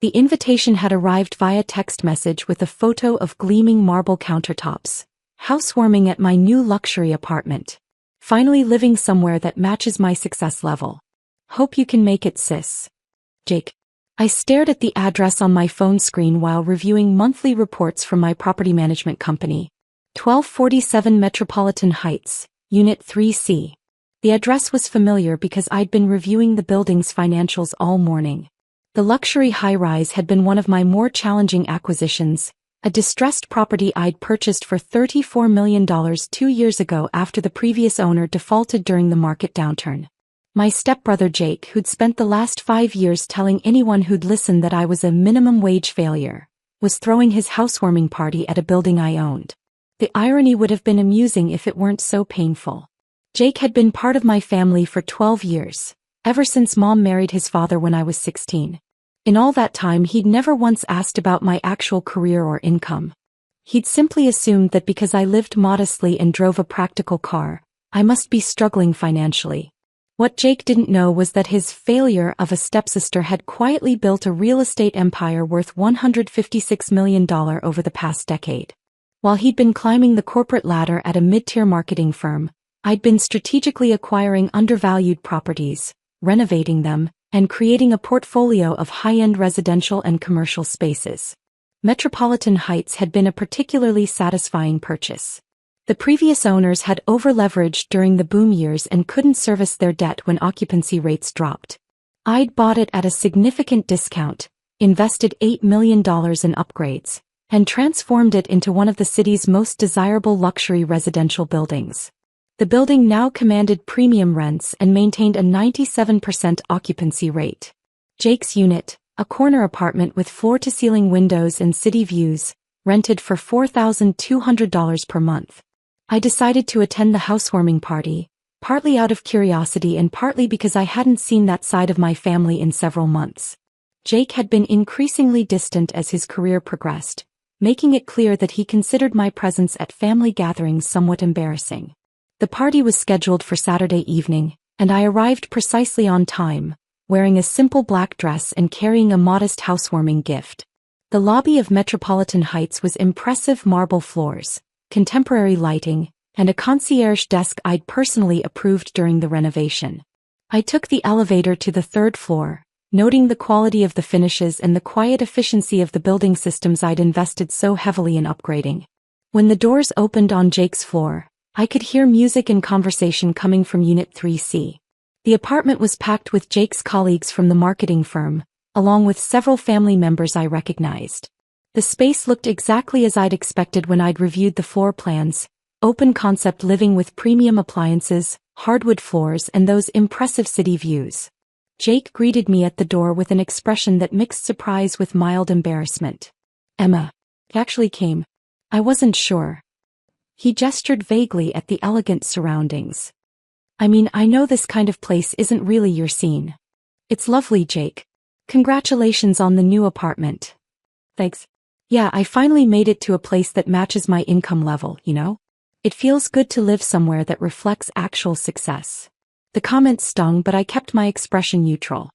The invitation had arrived via text message with a photo of gleaming marble countertops. Housewarming at my new luxury apartment. Finally living somewhere that matches my success level. Hope you can make it, sis. Jake. I stared at the address on my phone screen while reviewing monthly reports from my property management company. 1247 Metropolitan Heights, Unit 3C. The address was familiar because I'd been reviewing the building's financials all morning. The luxury high-rise had been one of my more challenging acquisitions, a distressed property I'd purchased for $34 million 2 years ago after the previous owner defaulted during the market downturn. My stepbrother Jake, who'd spent the last 5 years telling anyone who'd listen that I was a minimum wage failure, was throwing his housewarming party at a building I owned. The irony would have been amusing if it weren't so painful. Jake had been part of my family for 12 years, ever since Mom married his father when I was 16. In all that time he'd never once asked about my actual career or income. He'd simply assumed that because I lived modestly and drove a practical car, I must be struggling financially. What Jake didn't know was that his failure of a stepsister had quietly built a real estate empire worth $156 million over the past decade. While he'd been climbing the corporate ladder at a mid-tier marketing firm, I'd been strategically acquiring undervalued properties, renovating them, and creating a portfolio of high-end residential and commercial spaces. Metropolitan Heights had been a particularly satisfying purchase. The previous owners had over-leveraged during the boom years and couldn't service their debt when occupancy rates dropped. I'd bought it at a significant discount, invested $8 million in upgrades, and transformed it into one of the city's most desirable luxury residential buildings. The building now commanded premium rents and maintained a 97% occupancy rate. Jake's unit, a corner apartment with floor-to-ceiling windows and city views, rented for $4,200 per month. I decided to attend the housewarming party, partly out of curiosity and partly because I hadn't seen that side of my family in several months. Jake had been increasingly distant as his career progressed, making it clear that he considered my presence at family gatherings somewhat embarrassing. The party was scheduled for Saturday evening, and I arrived precisely on time, wearing a simple black dress and carrying a modest housewarming gift. The lobby of Metropolitan Heights was impressive marble floors, contemporary lighting, and a concierge desk I'd personally approved during the renovation. I took the elevator to the 3rd floor, noting the quality of the finishes and the quiet efficiency of the building systems I'd invested so heavily in upgrading. When the doors opened on Jake's floor, I could hear music and conversation coming from Unit 3C. The apartment was packed with Jake's colleagues from the marketing firm, along with several family members I recognized. The space looked exactly as I'd expected when I'd reviewed the floor plans: open-concept living with premium appliances, hardwood floors, and those impressive city views. Jake greeted me at the door with an expression that mixed surprise with mild embarrassment. "Emma, you actually came. I wasn't sure." He gestured vaguely at the elegant surroundings. "I mean, I know this kind of place isn't really your scene." "It's lovely, Jake. Congratulations on the new apartment." "Thanks. Yeah, I finally made it to a place that matches my income level, you know? It feels good to live somewhere that reflects actual success." The comment stung, but I kept my expression neutral.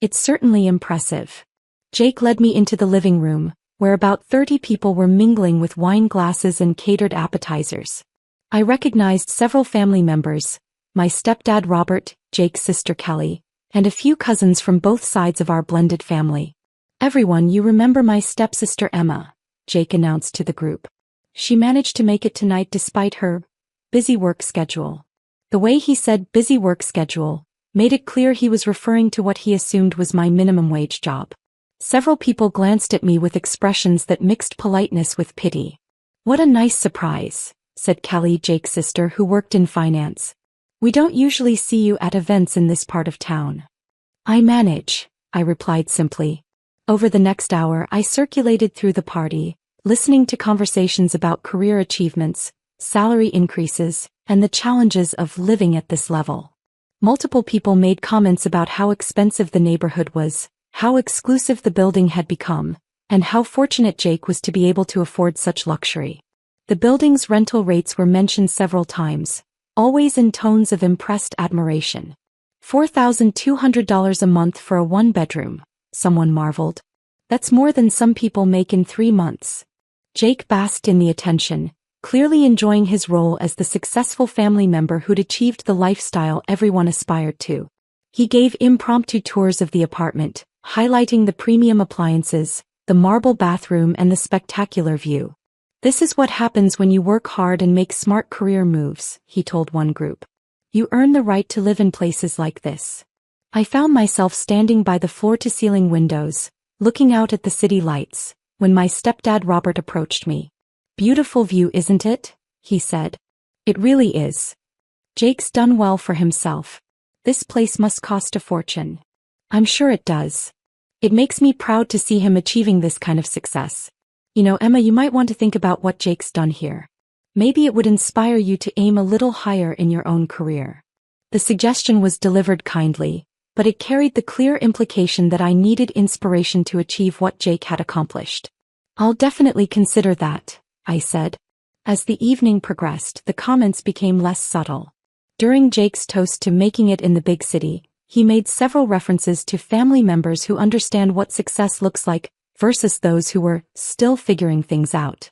"It's certainly impressive." Jake led me into the living room, where about 30 people were mingling with wine glasses and catered appetizers. I recognized several family members: my stepdad Robert, Jake's sister Kelly, and a few cousins from both sides of our blended family. "Everyone, you remember my stepsister Emma," Jake announced to the group. "She managed to make it tonight despite her busy work schedule." The way he said busy work schedule made it clear he was referring to what he assumed was my minimum wage job. Several people glanced at me with expressions that mixed politeness with pity. "What a nice surprise," said Kelly, Jake's sister, who worked in finance. "We don't usually see you at events in this part of town." "I manage," I replied simply. Over the next hour I circulated through the party, listening to conversations about career achievements, salary increases, and the challenges of living at this level. Multiple people made comments about how expensive the neighborhood was, how exclusive the building had become, and how fortunate Jake was to be able to afford such luxury. The building's rental rates were mentioned several times, always in tones of impressed admiration. $4,200 a month for a one-bedroom, someone marveled. That's more than some people make in 3 months. Jake basked in the attention, clearly enjoying his role as the successful family member who'd achieved the lifestyle everyone aspired to. He gave impromptu tours of the apartment, highlighting the premium appliances, the marble bathroom and the spectacular view. This is what happens when you work hard and make smart career moves, he told one group. You earn the right to live in places like this. I found myself standing by the floor-to-ceiling windows, looking out at the city lights, when my stepdad Robert approached me. Beautiful view, isn't it? He said. It really is. Jake's done well for himself. This place must cost a fortune. I'm sure it does. It makes me proud to see him achieving this kind of success. You know, Emma, you might want to think about what Jake's done here. Maybe it would inspire you to aim a little higher in your own career. The suggestion was delivered kindly, but it carried the clear implication that I needed inspiration to achieve what Jake had accomplished. I'll definitely consider that, I said. As the evening progressed, the comments became less subtle. During Jake's toast to making it in the big city, he made several references to family members who understand what success looks like versus those who were still figuring things out.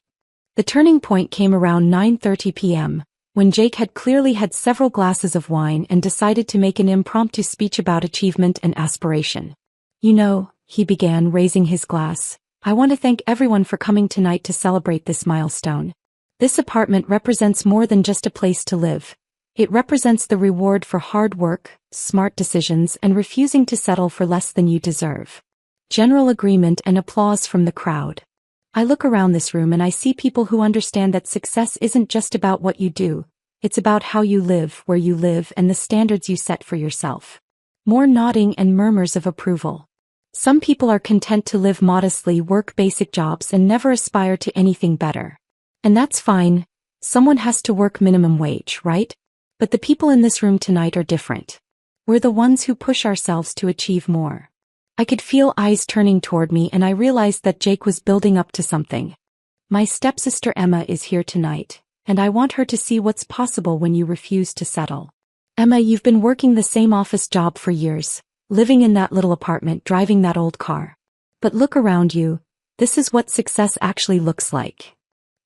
The turning point came around 9:30 p.m., when Jake had clearly had several glasses of wine and decided to make an impromptu speech about achievement and aspiration. You know, he began, raising his glass, I want to thank everyone for coming tonight to celebrate this milestone. This apartment represents more than just a place to live. It represents the reward for hard work, smart decisions, and refusing to settle for less than you deserve. General agreement and applause from the crowd. I look around this room and I see people who understand that success isn't just about what you do, it's about how you live, where you live, and the standards you set for yourself. More nodding and murmurs of approval. Some people are content to live modestly, work basic jobs, and never aspire to anything better. And that's fine. Someone has to work minimum wage, right? But the people in this room tonight are different. We're the ones who push ourselves to achieve more. I could feel eyes turning toward me and I realized that Jake was building up to something. My stepsister Emma is here tonight, and I want her to see what's possible when you refuse to settle. Emma, you've been working the same office job for years, living in that little apartment, driving that old car. But look around you, this is what success actually looks like.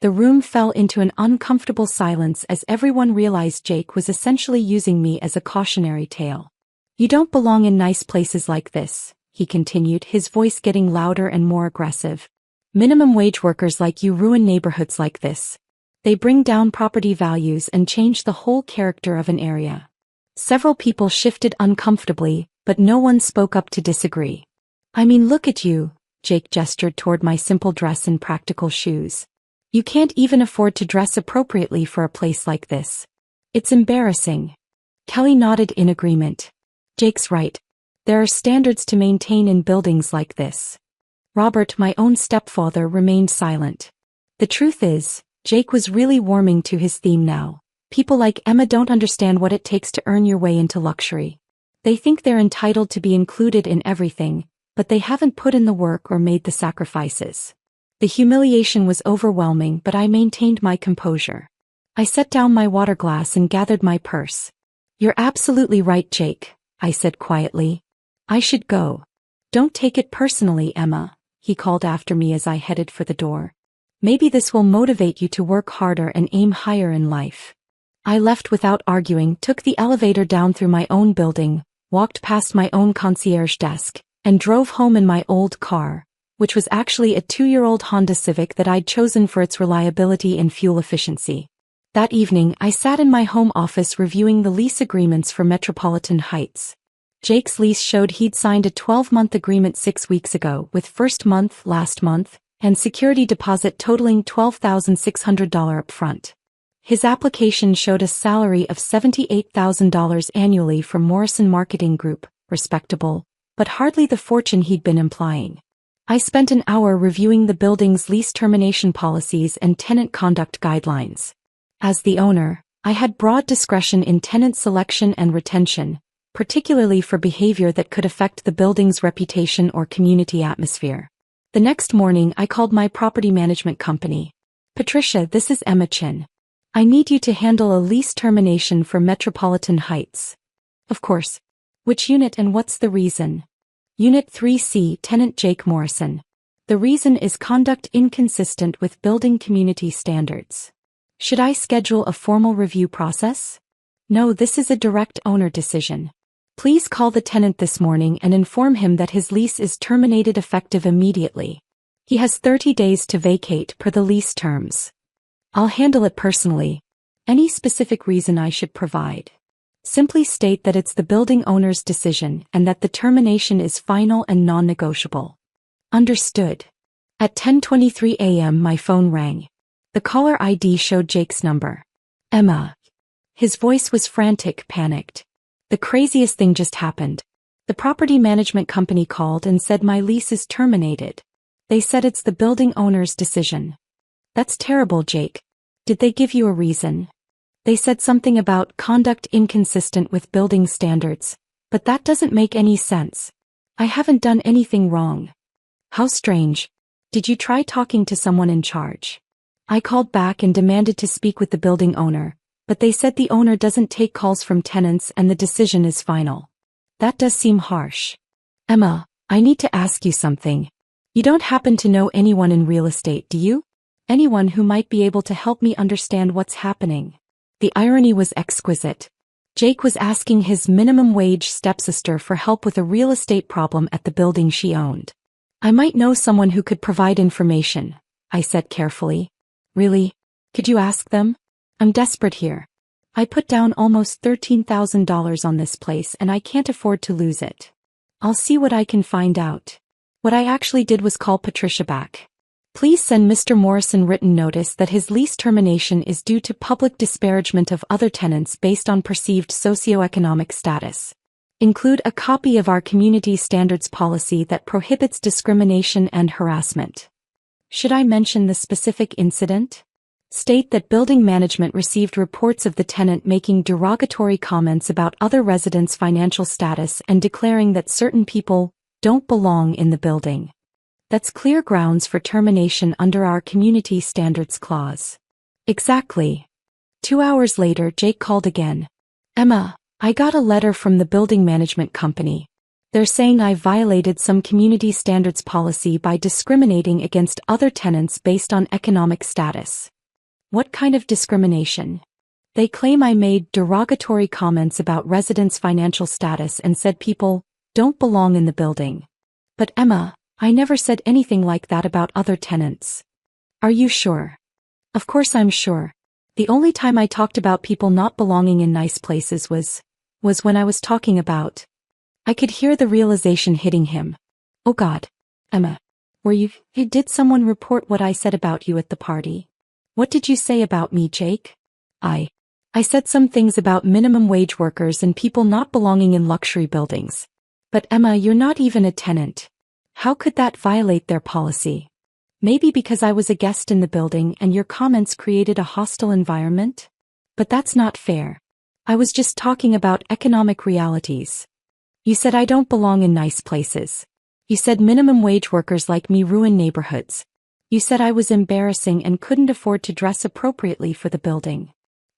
The room fell into an uncomfortable silence as everyone realized Jake was essentially using me as a cautionary tale. You don't belong in nice places like this, he continued, his voice getting louder and more aggressive. Minimum wage workers like you ruin neighborhoods like this. They bring down property values and change the whole character of an area. Several people shifted uncomfortably, but no one spoke up to disagree. I mean, look at you, Jake gestured toward my simple dress and practical shoes. You can't even afford to dress appropriately for a place like this. It's embarrassing. Kelly nodded in agreement. Jake's right. There are standards to maintain in buildings like this. Robert, my own stepfather, remained silent. The truth is, Jake was really warming to his theme now. People like Emma don't understand what it takes to earn your way into luxury. They think they're entitled to be included in everything, but they haven't put in the work or made the sacrifices. The humiliation was overwhelming, but I maintained my composure. I set down my water glass and gathered my purse. You're absolutely right, Jake, I said quietly. I should go. Don't take it personally, Emma, he called after me as I headed for the door. Maybe this will motivate you to work harder and aim higher in life. I left without arguing, took the elevator down through my own building, walked past my own concierge desk, and drove home in my old car, which was actually a 2-year-old Honda Civic that I'd chosen for its reliability and fuel efficiency. That evening, I sat in my home office reviewing the lease agreements for Metropolitan Heights. Jake's lease showed he'd signed a 12-month agreement 6 weeks ago, with first month last month, and security deposit totaling $12,600 upfront. His application showed a salary of $78,000 annually from Morrison Marketing Group, respectable, but hardly the fortune he'd been implying. I spent an hour reviewing the building's lease termination policies and tenant conduct guidelines. As the owner, I had broad discretion in tenant selection and retention, particularly for behavior that could affect the building's reputation or community atmosphere. The next morning, I called my property management company. Patricia, this is Emma Chin. I need you to handle a lease termination for Metropolitan Heights. Of course. Which unit and what's the reason? Unit 3C, tenant Jake Morrison. The reason is conduct inconsistent with building community standards. Should I schedule a formal review process? No, this is a direct owner decision. Please call the tenant this morning and inform him that his lease is terminated effective immediately. He has 30 days to vacate per the lease terms. I'll handle it personally. Any specific reason I should provide? Simply state that it's the building owner's decision and that the termination is final and non-negotiable. Understood. At 10:23 a.m. my phone rang. The caller ID showed Jake's number. Emma. His voice was frantic, panicked. The craziest thing just happened. The property management company called and said my lease is terminated. They said it's the building owner's decision. That's terrible, Jake. Did they give you a reason? They said something about conduct inconsistent with building standards, but that doesn't make any sense. I haven't done anything wrong. How strange. Did you try talking to someone in charge? I called back and demanded to speak with the building owner, but they said the owner doesn't take calls from tenants and the decision is final. That does seem harsh. Emma, I need to ask you something. You don't happen to know anyone in real estate, do you? Anyone who might be able to help me understand what's happening? The irony was exquisite. Jake was asking his minimum wage stepsister for help with a real estate problem at the building she owned. I might know someone who could provide information, I said carefully. Really? Could you ask them? I'm desperate here. I put down almost $13,000 on this place and I can't afford to lose it. I'll see what I can find out. What I actually did was call Patricia back. Please send Mr. Morrison written notice that his lease termination is due to public disparagement of other tenants based on perceived socioeconomic status. Include a copy of our community standards policy that prohibits discrimination and harassment. Should I mention the specific incident? State that building management received reports of the tenant making derogatory comments about other residents' financial status and declaring that certain people don't belong in the building. That's clear grounds for termination under our community standards clause. Exactly. 2 hours later, Jake called again. Emma, I got a letter from the building management company. They're saying I violated some community standards policy by discriminating against other tenants based on economic status. What kind of discrimination? They claim I made derogatory comments about residents' financial status and said people don't belong in the building. But Emma, I never said anything like that about other tenants. Are you sure? Of course I'm sure. The only time I talked about people not belonging in nice places was when I was talking about. I could hear the realization hitting him. Oh God. Emma. Did someone report what I said about you at the party? What did you say about me, Jake? I said some things about minimum wage workers and people not belonging in luxury buildings. But Emma, you're not even a tenant. How could that violate their policy? Maybe because I was a guest in the building and your comments created a hostile environment? But that's not fair. I was just talking about economic realities. You said I don't belong in nice places. You said minimum wage workers like me ruin neighborhoods. You said I was embarrassing and couldn't afford to dress appropriately for the building.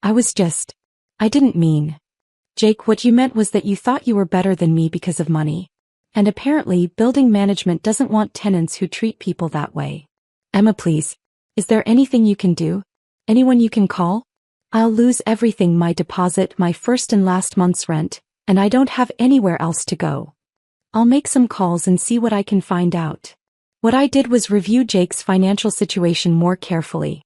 I didn't mean. Jake, what you meant was that you thought you were better than me because of money. And apparently, building management doesn't want tenants who treat people that way. Emma, please. Is there anything you can do? Anyone you can call? I'll lose everything, my deposit, my first and last month's rent, and I don't have anywhere else to go. I'll make some calls and see what I can find out. What I did was review Jake's financial situation more carefully.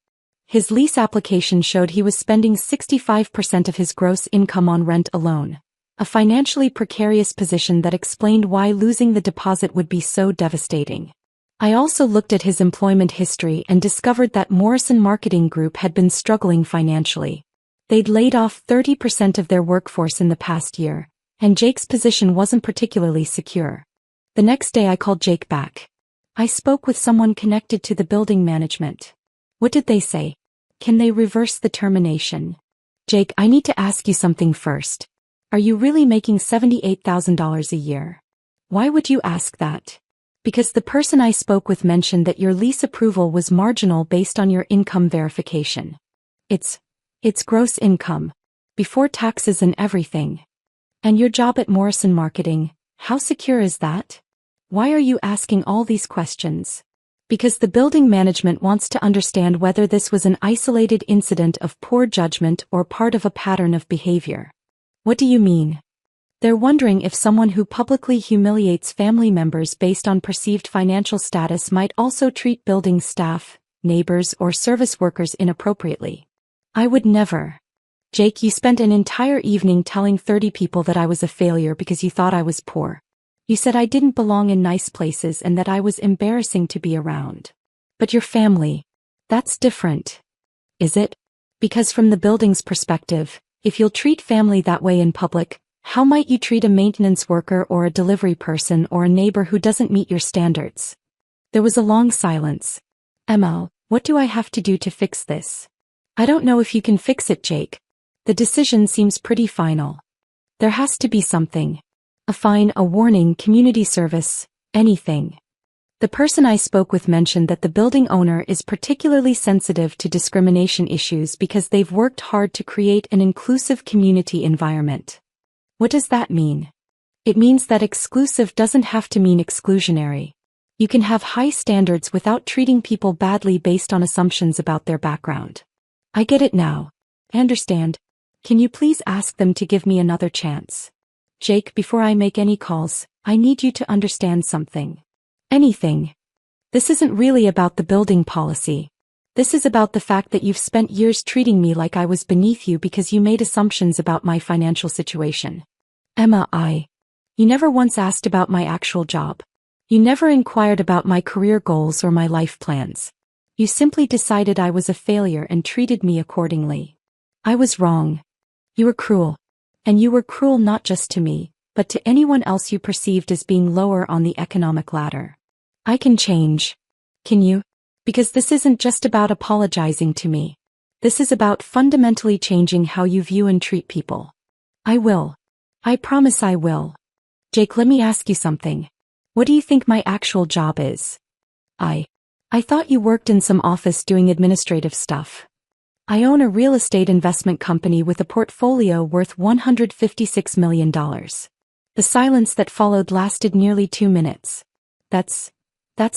His lease application showed he was spending 65% of his gross income on rent alone, a financially precarious position that explained why losing the deposit would be so devastating. I also looked at his employment history and discovered that Morrison Marketing Group had been struggling financially. They'd laid off 30% of their workforce in the past year, and Jake's position wasn't particularly secure. The next day I called Jake back. I spoke with someone connected to the building management. What did they say? Can they reverse the termination? Jake, I need to ask you something first. Are you really making $78,000 a year? Why would you ask that? Because the person I spoke with mentioned that your lease approval was marginal based on your income verification. It's gross income. Before taxes and everything. And your job at Morrison Marketing, how secure is that? Why are you asking all these questions? Because the building management wants to understand whether this was an isolated incident of poor judgment or part of a pattern of behavior. What do you mean? They're wondering if someone who publicly humiliates family members based on perceived financial status might also treat building staff, neighbors, or service workers inappropriately. I would never. Jake, you spent an entire evening telling 30 people that I was a failure because you thought I was poor. You said I didn't belong in nice places and that I was embarrassing to be around. But your family. That's different. Is it? Because from the building's perspective, if you'll treat family that way in public, how might you treat a maintenance worker or a delivery person or a neighbor who doesn't meet your standards? There was a long silence. Emma, what do I have to do to fix this? I don't know if you can fix it, Jake. The decision seems pretty final. There has to be something. A fine, a warning, community service, anything. The person I spoke with mentioned that the building owner is particularly sensitive to discrimination issues because they've worked hard to create an inclusive community environment. What does that mean? It means that exclusive doesn't have to mean exclusionary. You can have high standards without treating people badly based on assumptions about their background. I get it now. I understand. Can you please ask them to give me another chance? Jake, before I make any calls, I need you to understand something. Anything. This isn't really about the building policy. This is about the fact that you've spent years treating me like I was beneath you because you made assumptions about my financial situation. Emma, You never once asked about my actual job. You never inquired about my career goals or my life plans. You simply decided I was a failure and treated me accordingly. I was wrong. You were cruel. And you were cruel not just to me, but to anyone else you perceived as being lower on the economic ladder. I can change. Can you? Because this isn't just about apologizing to me. This is about fundamentally changing how you view and treat people. I will. I promise I will. Jake, let me ask you something. What do you think my actual job is? I thought you worked in some office doing administrative stuff. I own a real estate investment company with a portfolio worth $156 million. The silence that followed lasted nearly 2 minutes. That's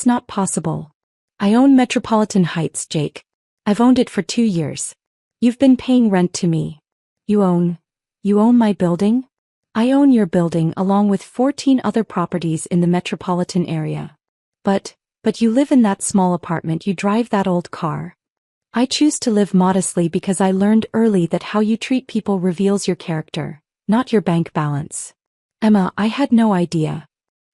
not possible. I own Metropolitan Heights, Jake. I've owned it for 2 years. You've been paying rent to me. You own my building? I own your building along with 14 other properties in the metropolitan area. But you live in that small apartment, you drive that old car. I choose to live modestly because I learned early that how you treat people reveals your character, not your bank balance. Emma, I had no idea.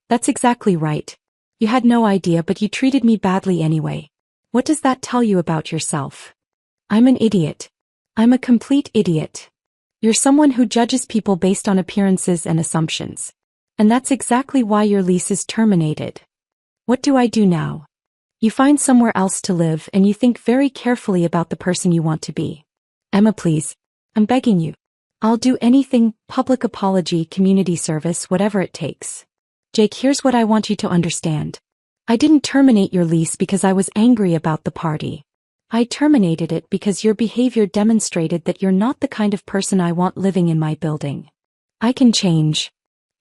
That's exactly right. You had no idea, but you treated me badly anyway. What does that tell you about yourself? I'm an idiot. I'm a complete idiot. You're someone who judges people based on appearances and assumptions. And that's exactly why your lease is terminated. What do I do now? You find somewhere else to live and you think very carefully about the person you want to be. Emma, please. I'm begging you. I'll do anything, public apology, community service, whatever it takes. Jake, here's what I want you to understand. I didn't terminate your lease because I was angry about the party. I terminated it because your behavior demonstrated that you're not the kind of person I want living in my building. I can change.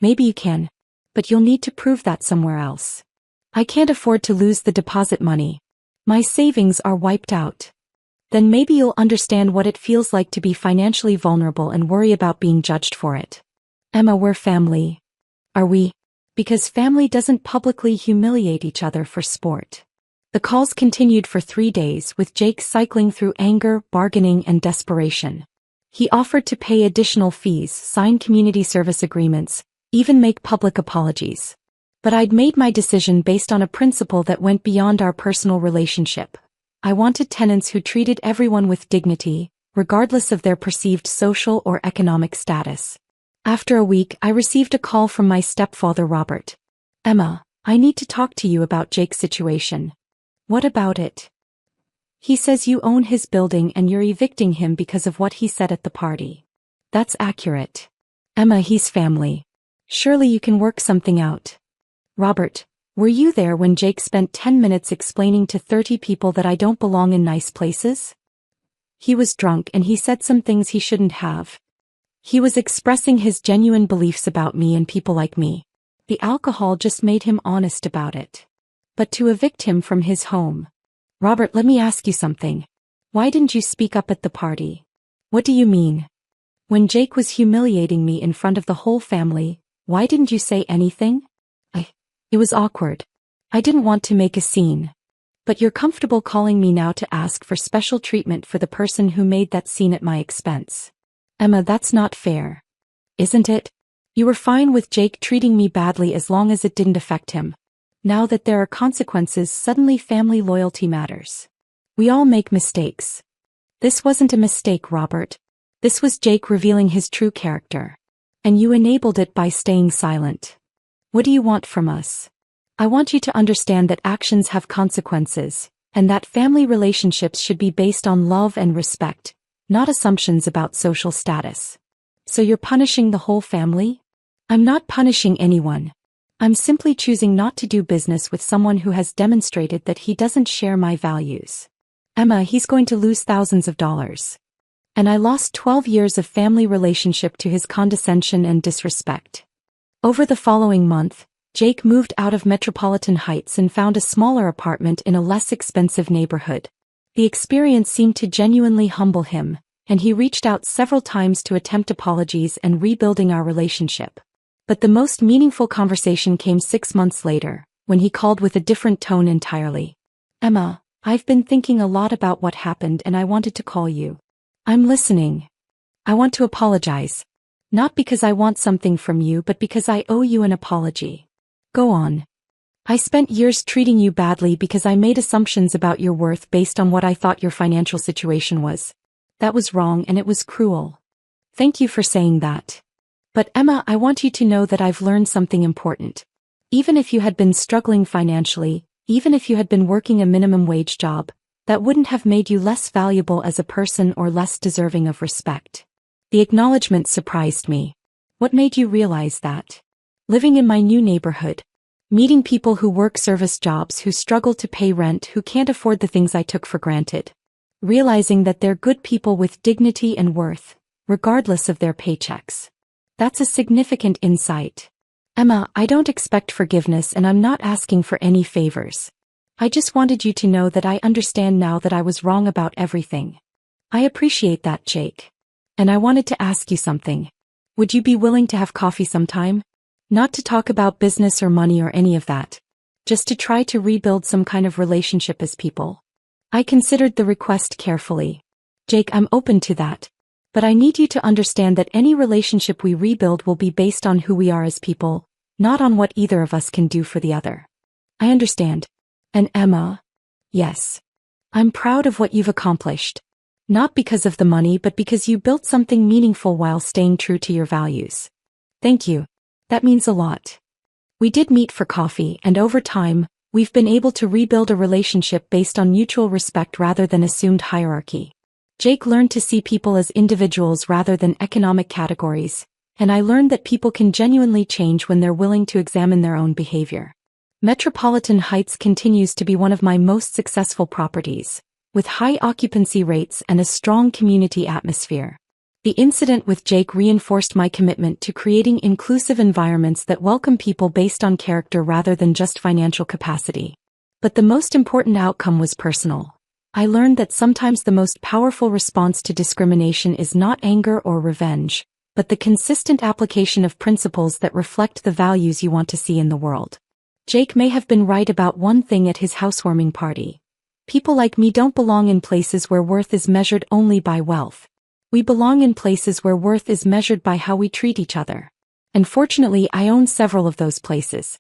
Maybe you can. But you'll need to prove that somewhere else. I can't afford to lose the deposit money. My savings are wiped out. Then maybe you'll understand what it feels like to be financially vulnerable and worry about being judged for it. Emma, we're family. Are we? Because family doesn't publicly humiliate each other for sport. The calls continued for 3 days, with Jake cycling through anger, bargaining, and desperation. He offered to pay additional fees, sign community service agreements, even make public apologies. But I'd made my decision based on a principle that went beyond our personal relationship. I wanted tenants who treated everyone with dignity, regardless of their perceived social or economic status. After a week, I received a call from my stepfather, Robert. Emma, I need to talk to you about Jake's situation. What about it? He says you own his building and you're evicting him because of what he said at the party. That's accurate. Emma, he's family. Surely you can work something out. Robert, were you there when Jake spent 10 minutes explaining to 30 people that I don't belong in nice places? He was drunk and he said some things he shouldn't have. He was expressing his genuine beliefs about me and people like me. The alcohol just made him honest about it. but to evict him from his home. Robert, let me ask you something. Why didn't you speak up at the party? What do you mean? When Jake was humiliating me in front of the whole family, why didn't you say anything? It was awkward. I didn't want to make a scene. But you're comfortable calling me now to ask for special treatment for the person who made that scene at my expense. Emma, that's not fair. Isn't it? You were fine with Jake treating me badly as long as it didn't affect him. Now that there are consequences, suddenly family loyalty matters. We all make mistakes. This wasn't a mistake, Robert. This was Jake revealing his true character. And you enabled it by staying silent. What do you want from us? I want you to understand that actions have consequences, and that family relationships should be based on love and respect, not assumptions about social status. So you're punishing the whole family? I'm not punishing anyone. I'm simply choosing not to do business with someone who has demonstrated that he doesn't share my values. Emma, he's going to lose thousands of dollars. And I lost 12 years of family relationship to his condescension and disrespect. Over the following month, Jake moved out of Metropolitan Heights and found a smaller apartment in a less expensive neighborhood. The experience seemed to genuinely humble him, and he reached out several times to attempt apologies and rebuilding our relationship. But the most meaningful conversation came 6 months later, when he called with a different tone entirely. Emma, I've been thinking a lot about what happened and I wanted to call you. I'm listening. I want to apologize. Not because I want something from you, but because I owe you an apology. Go on. I spent years treating you badly because I made assumptions about your worth based on what I thought your financial situation was. That was wrong and it was cruel. Thank you for saying that. But Emma, I want you to know that I've learned something important. Even if you had been struggling financially, even if you had been working a minimum wage job, that wouldn't have made you less valuable as a person or less deserving of respect. The acknowledgement surprised me. What made you realize that? Living in my new neighborhood. Meeting people who work service jobs, who struggle to pay rent, who can't afford the things I took for granted. Realizing that they're good people with dignity and worth, regardless of their paychecks. That's a significant insight. Emma, I don't expect forgiveness and I'm not asking for any favors. I just wanted you to know that I understand now that I was wrong about everything. I appreciate that, Jake. And I wanted to ask you something. Would you be willing to have coffee sometime? Not to talk about business or money or any of that. Just to try to rebuild some kind of relationship as people. I considered the request carefully. Jake, I'm open to that. But I need you to understand that any relationship we rebuild will be based on who we are as people, not on what either of us can do for the other. I understand. And Emma? Yes. I'm proud of what you've accomplished. Not because of the money, but because you built something meaningful while staying true to your values. Thank you. That means a lot. We did meet for coffee, and over time, we've been able to rebuild a relationship based on mutual respect rather than assumed hierarchy. Jake learned to see people as individuals rather than economic categories, and I learned that people can genuinely change when they're willing to examine their own behavior. Metropolitan Heights continues to be one of my most successful properties, with high occupancy rates and a strong community atmosphere. The incident with Jake reinforced my commitment to creating inclusive environments that welcome people based on character rather than just financial capacity. But the most important outcome was personal. I learned that sometimes the most powerful response to discrimination is not anger or revenge, but the consistent application of principles that reflect the values you want to see in the world. Jake may have been right about one thing at his housewarming party. People like me don't belong in places where worth is measured only by wealth. We belong in places where worth is measured by how we treat each other. And fortunately, I own several of those places.